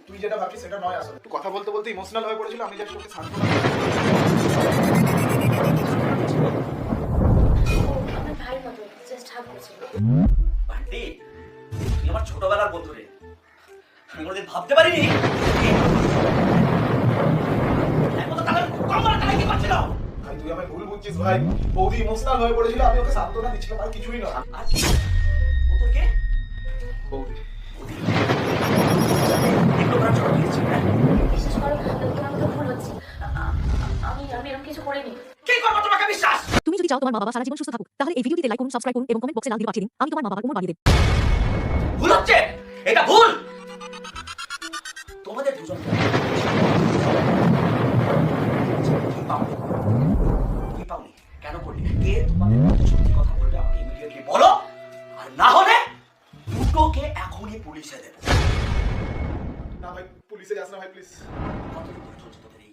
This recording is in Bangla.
তুই যেটা ভাবছিস সেটা নয়, আসলে তুই কথা বলতে বলতে ইমোশনাল হয়ে পড়েছিল। আমি জাস্ট ওকে সান্ত্বনা আমার ভাইয়ের মতো জাস্ট হাগ করছিল। বান্টি, তুই আমার ছোটবেলার বন্ধু রে। আমি কোনোদিন ভাবতে পারিনি ভাই, তুই আমায় ভুল বুঝছিস ভাই। বৌদি ইমোশনাল হয়ে পড়েছিল, আমি ওকে সান্ত্বনা দিচ্ছিলাম, আর কিছুই না। ও তোর কে? বৌদি বিশ্বাস করো, তোমার তো ভুল হচ্ছে। আমি এরকম কিছু করিনি। কি করবো তোমাকে বিশ্বাস? তুমি যদি চাও তোমার মা বাবা সারা জীবন সুস্থ থাকুক, তাহলে এই ভিডিওটিতে লাইক করুন, সাবস্ক্রাইব করুন এবং কমেন্ট বক্সে লাল দিয়ে পাঠিয়ে দিন। আমি তোমার মা বাবার কোমর বাড়িয়ে দেব। ভুল হচ্ছে, এটা ভুল। তোমাদের দুজন কি পাওনি? কেন করলি? কে তোমাদের মধ্যে সত্যি কথা বলবে আমাকে ইমিডিয়েটলি বলো, আর না হলে দুটোকে এখনই পুলিশে দেবো। না ভাই, পুলিশে যাস না ভাই, প্লিজ। কতদিন ধরে চলছে তোদের এই